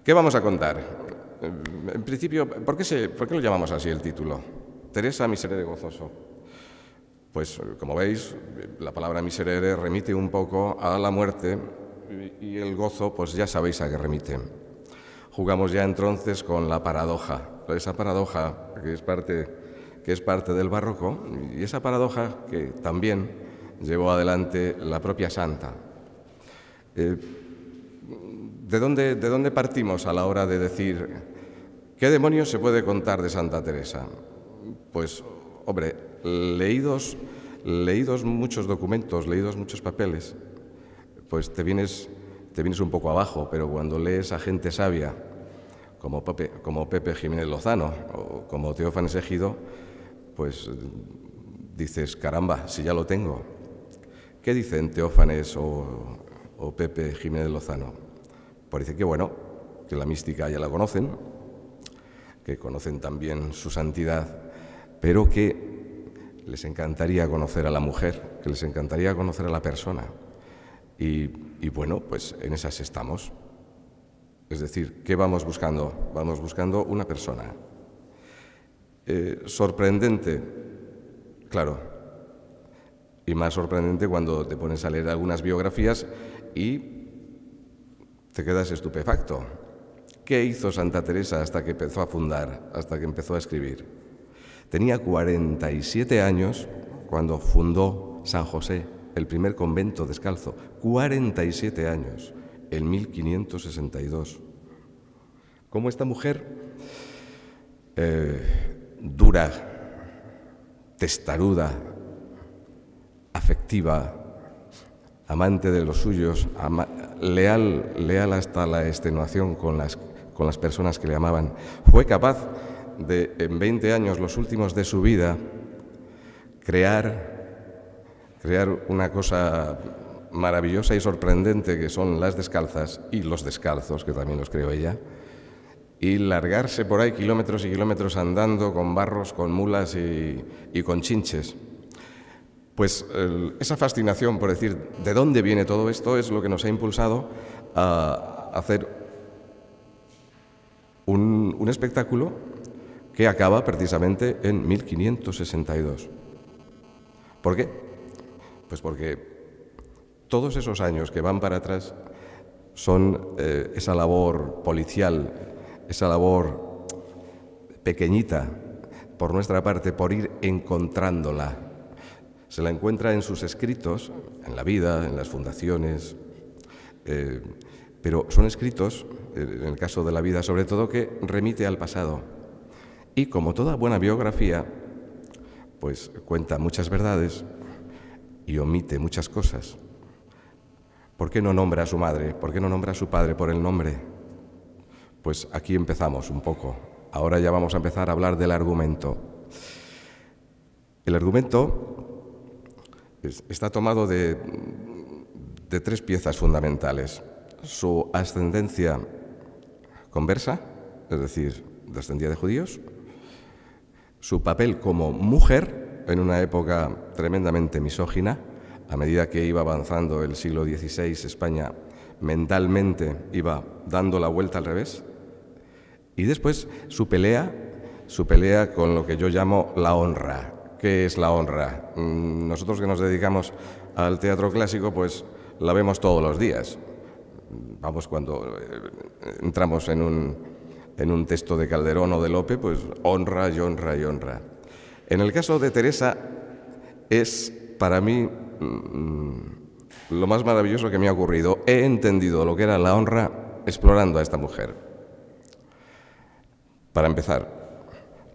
¿Qué vamos a contar? En principio, ¿por qué lo llamamos así el título? Teresa Miserere gozoso. Pues, como veis, la palabra miserere remite un poco a la muerte y el gozo, pues ya sabéis a qué remite. Jugamos ya entonces con la paradoja, esa paradoja que es parte del barroco y esa paradoja que también llevó adelante la propia santa. ¿De dónde partimos a la hora de decir qué demonios se puede contar de Santa Teresa? Pues, hombre, leídos muchos documentos, leídos muchos papeles, pues te vienes un poco abajo, pero cuando lees a gente sabia, como Pepe Jiménez Lozano o como Teófanes Ejido, pues dices, caramba, si ya lo tengo. ¿Qué dicen Teófanes o Pepe Jiménez Lozano? Parece que, bueno, que la mística ya la conocen, que conocen también su santidad, pero que les encantaría conocer a la mujer, que les encantaría conocer a la persona. Y bueno, pues en esas estamos. Es decir, ¿qué vamos buscando? Vamos buscando una persona. Sorprendente, claro, y más sorprendente cuando te pones a leer algunas biografías y te quedas estupefacto. ¿Qué hizo Santa Teresa hasta que empezó a fundar, hasta que empezó a escribir? Tenía 47 años cuando fundó San José, el primer convento descalzo. 47 años, en 1562. Como esta mujer, dura, testaruda, afectiva, amante de los suyos, leal hasta la extenuación con las personas que le amaban, fue capaz de, en 20 años, los últimos de su vida, crear una cosa maravillosa y sorprendente que son las descalzas y los descalzos, que también los creó ella, y largarse por ahí kilómetros y kilómetros andando con barros, con mulas y con chinches. Pues esa fascinación por decir de dónde viene todo esto es lo que nos ha impulsado a hacer un espectáculo que acaba precisamente en 1562. ¿Por qué? Pues porque todos esos años que van para atrás son esa labor policial, esa labor pequeñita por nuestra parte, por ir encontrándola. Se la encuentra en sus escritos, en la vida, en las fundaciones, pero son escritos, en el caso de la vida sobre todo, que remite al pasado. Y como toda buena biografía, pues cuenta muchas verdades y omite muchas cosas. ¿Por qué no nombra a su madre? ¿Por qué no nombra a su padre por el nombre? Pues aquí empezamos un poco. Ahora ya vamos a empezar a hablar del argumento. El argumento está tomado de 3 piezas fundamentales. Su ascendencia conversa, es decir, descendía de judíos, su papel como mujer en una época tremendamente misógina. A medida que iba avanzando el siglo XVI, España mentalmente iba dando la vuelta al revés. Y después su pelea con lo que yo llamo la honra. ¿Qué es la honra? Nosotros que nos dedicamos al teatro clásico, pues la vemos todos los días. Vamos, cuando entramos en un texto de Calderón o de Lope, pues honra y honra y honra. En el caso de Teresa es, para mí, lo más maravilloso que me ha ocurrido. He entendido lo que era la honra explorando a esta mujer. Para empezar,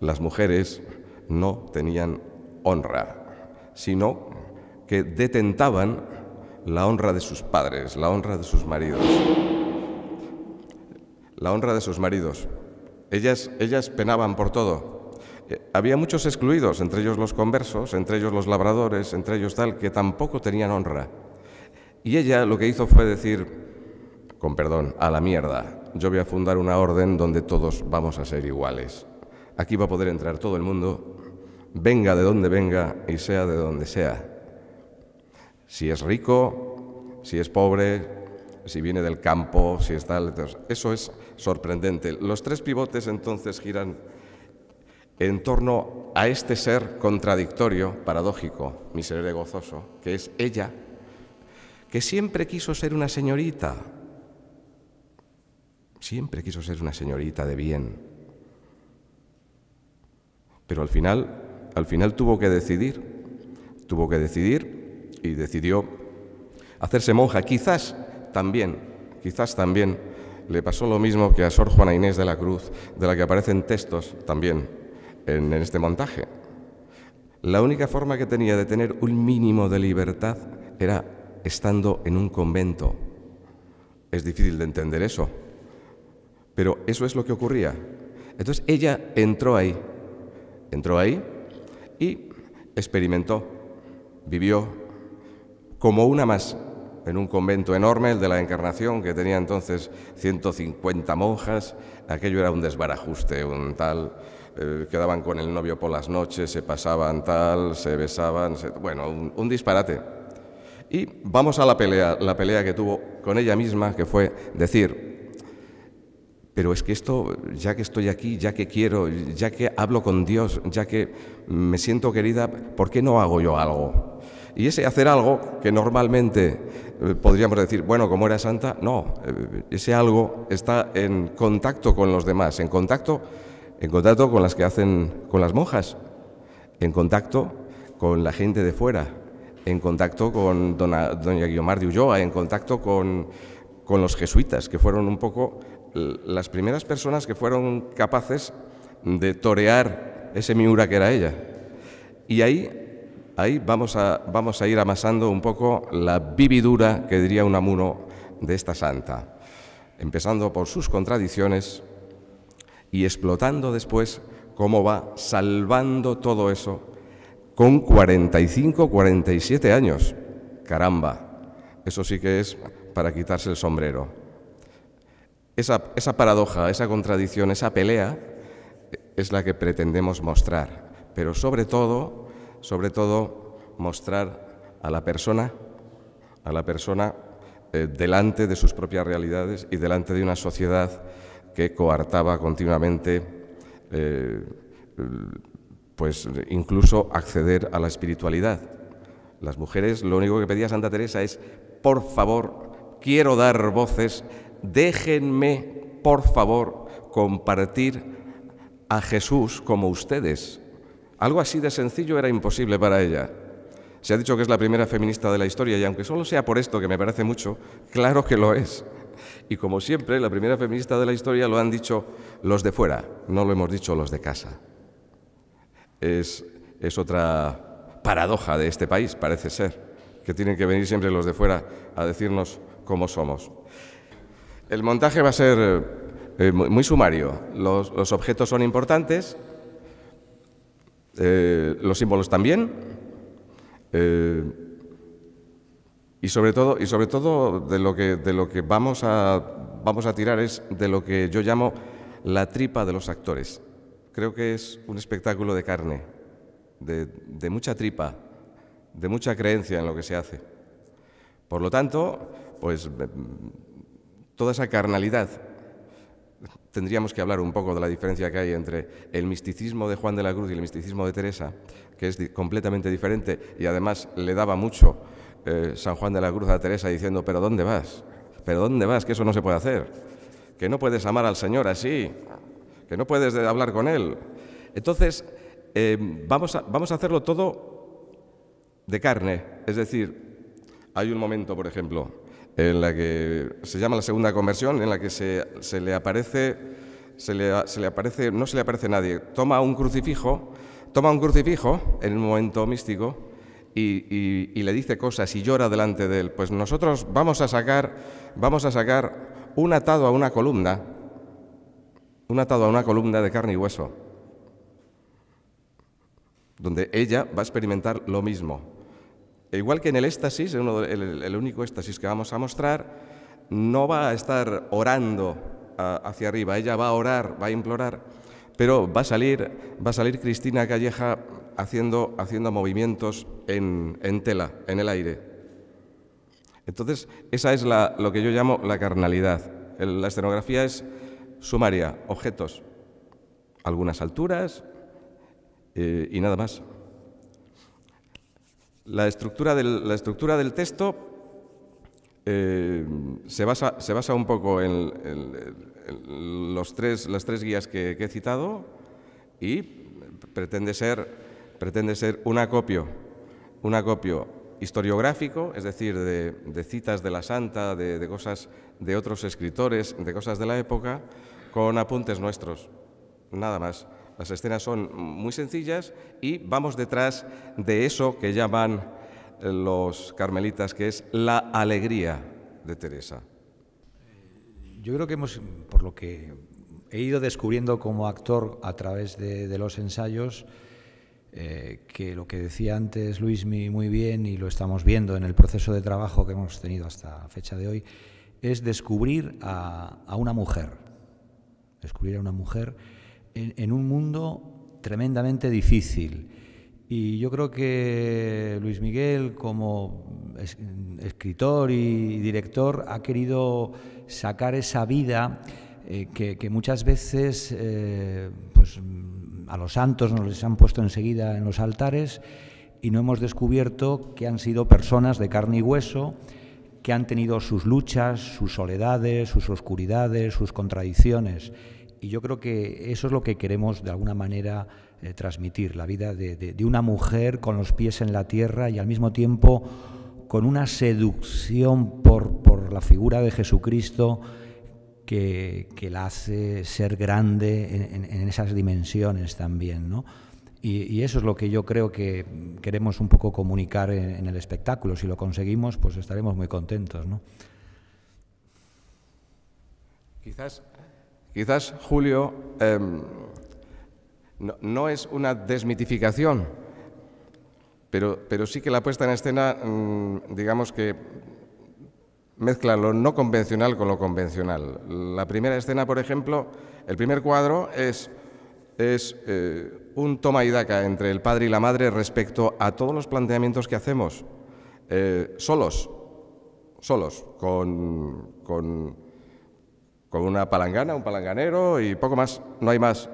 las mujeres no tenían honra, sino que detentaban la honra de sus padres, la honra de sus maridos. La honra de sus maridos. Ellas penaban por todo. Había muchos excluidos, entre ellos los conversos, entre ellos los labradores, entre ellos tal, que tampoco tenían honra. Y ella lo que hizo fue decir, con perdón, a la mierda, yo voy a fundar una orden donde todos vamos a ser iguales. Aquí va a poder entrar todo el mundo, venga de donde venga y sea de donde sea. Si es rico, si es pobre, si viene del campo, si está... Eso es sorprendente. Los tres pivotes entonces giran en torno a este ser contradictorio, paradójico, miserere gozoso, que es ella, que siempre quiso ser una señorita, siempre quiso ser una señorita de bien, pero al final tuvo que decidir y decidió hacerse monja. Quizás también le pasó lo mismo que a Sor Juana Inés de la Cruz, de la que aparecen textos también en este montaje. La única forma que tenía de tener un mínimo de libertad era estando en un convento. Es difícil de entender eso, pero eso es lo que ocurría. Entonces ella entró ahí y experimentó, vivió como una más en un convento enorme, el de la Encarnación, que tenía entonces 150 monjas. Aquello era un desbarajuste, un tal... quedaban con el novio por las noches, se pasaban tal, se besaban, bueno, un disparate. Y vamos a la pelea que tuvo con ella misma, que fue decir, pero es que esto, ya que estoy aquí, ya que quiero, ya que hablo con Dios, ya que me siento querida, ¿por qué no hago yo algo? Y ese hacer algo, que normalmente podríamos decir, bueno, como era santa, no, ese algo está en contacto con los demás, en contacto con las que hacen, con las monjas, en contacto con la gente de fuera, en contacto con doña Guiomar de Ulloa, en contacto con los jesuitas, que fueron un poco las primeras personas que fueron capaces de torear ese miura que era ella. Y ahí vamos a ir amasando un poco la vividura, que diría Unamuno, de esta santa, empezando por sus contradicciones y explotando después cómo va salvando todo eso con 45, 47 años. Caramba, eso sí que es para quitarse el sombrero. Esa paradoja, esa contradicción, esa pelea es la que pretendemos mostrar, pero sobre todo mostrar a la persona delante de sus propias realidades y delante de una sociedad que coartaba continuamente, pues incluso acceder a la espiritualidad. Las mujeres, lo único que pedía Santa Teresa es, por favor, quiero dar voces, déjenme, por favor, compartir a Jesús como ustedes. Algo así de sencillo era imposible para ella. Se ha dicho que es la primera feminista de la historia, y aunque solo sea por esto, que me parece mucho, claro que lo es. Y como siempre, la primera feminista de la historia lo han dicho los de fuera, no lo hemos dicho los de casa. Es otra paradoja de este país, parece ser, que tienen que venir siempre los de fuera a decirnos cómo somos. El montaje va a ser muy sumario. Los objetos son importantes, los símbolos también, y sobre todo de lo que vamos a tirar es de lo que yo llamo la tripa de los actores. Creo que es un espectáculo de carne, de mucha tripa, de mucha creencia en lo que se hace. Por lo tanto, pues toda esa carnalidad, tendríamos que hablar un poco de la diferencia que hay entre el misticismo de Juan de la Cruz y el misticismo de Teresa, que es completamente diferente, y además le daba mucho San Juan de la Cruz a Teresa diciendo, ¿pero dónde vas? ¿Pero dónde vas? Que eso no se puede hacer, que no puedes amar al Señor así, que no puedes hablar con Él. Entonces, vamos a hacerlo todo de carne, es decir, hay un momento, por ejemplo, en la que se llama la segunda conversión, en la que no se le aparece nadie, toma un crucifijo en un momento místico y le dice cosas y llora delante de él. Pues nosotros vamos a sacar un atado a una columna de carne y hueso, donde ella va a experimentar lo mismo. E igual que en el éxtasis, el único éxtasis que vamos a mostrar, no va a estar orando hacia arriba, ella va a orar, va a implorar, pero va a salir Cristina Calleja haciendo movimientos en tela, en el aire. Entonces, esa es lo que yo llamo la carnalidad. La escenografía es sumaria, objetos, algunas alturas y nada más. La estructura del texto se basa un poco en las tres guías que he citado y pretende ser un acopio historiográfico, es decir, de citas de la Santa, de cosas de otros escritores, de cosas de la época, con apuntes nuestros, nada más. Las escenas son muy sencillas y vamos detrás de eso que llaman los carmelitas, que es la alegría de Teresa. Yo creo que por lo que he ido descubriendo como actor a través de los ensayos, que lo que decía antes Luismi muy bien, y lo estamos viendo en el proceso de trabajo que hemos tenido hasta fecha de hoy, es descubrir a una mujer. Descubrir a una mujer en un mundo tremendamente difícil. Y yo creo que Luis Miguel, como escritor y director, ha querido sacar esa vida que muchas veces pues, a los santos nos les han puesto enseguida en los altares y no hemos descubierto que han sido personas de carne y hueso, que han tenido sus luchas, sus soledades, sus oscuridades, sus contradicciones. Y yo creo que eso es lo que queremos de alguna manera transmitir, la vida de una mujer con los pies en la tierra y al mismo tiempo con una seducción por la figura de Jesucristo que la hace ser grande en esas dimensiones también, ¿no? Y eso es lo que yo creo que queremos un poco comunicar en el espectáculo. Si lo conseguimos, pues estaremos muy contentos, ¿no? Quizás, Julio, no es una desmitificación, pero sí que la puesta en escena, digamos que mezcla lo no convencional con lo convencional. La primera escena, por ejemplo, el primer cuadro es un toma y daca entre el padre y la madre respecto a todos los planteamientos que hacemos, solos, con una palangana, un palanganero y poco más, no hay más.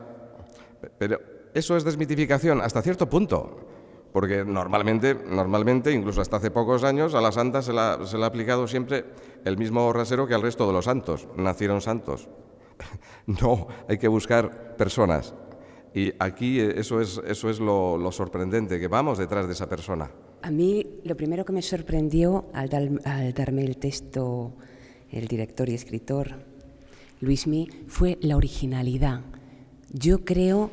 Pero eso es desmitificación hasta cierto punto, porque normalmente, incluso hasta hace pocos años, a la santa se le ha aplicado siempre el mismo rasero que al resto de los santos. Nacieron santos. No, hay que buscar personas. Y aquí eso es lo sorprendente, que vamos detrás de esa persona. A mí lo primero que me sorprendió al darme el texto el director y escritor Luismi fue la originalidad. Yo creo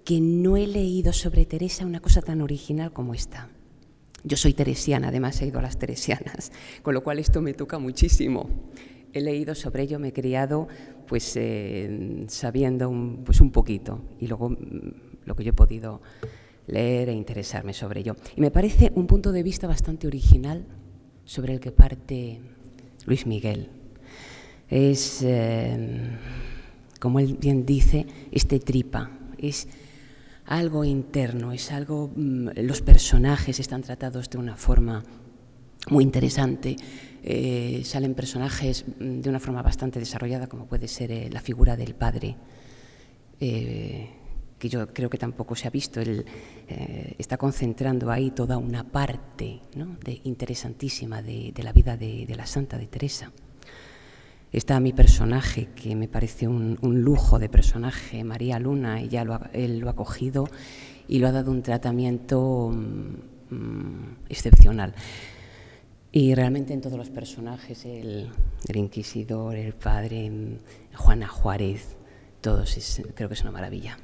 que no he leído sobre Teresa una cosa tan original como esta. Yo soy teresiana, además he ido a las teresianas, con lo cual esto me toca muchísimo. He leído sobre ello, me he criado pues, sabiendo un poquito y luego lo que yo he podido leer e interesarme sobre ello. Y me parece un punto de vista bastante original sobre el que parte Luis Miguel. Es, como él bien dice, tripa, es algo interno, es algo, los personajes están tratados de una forma muy interesante, salen personajes de una forma bastante desarrollada, como puede ser la figura del padre, que yo creo que tampoco se ha visto. Él está concentrando ahí toda una parte, ¿no?, interesantísima de la vida de la Santa, de Teresa. Está mi personaje, que me parece un lujo de personaje, María Luna, y ya él lo ha cogido y lo ha dado un tratamiento excepcional. Y realmente en todos los personajes, el inquisidor, el padre, Juana Juárez, todos creo que es una maravilla.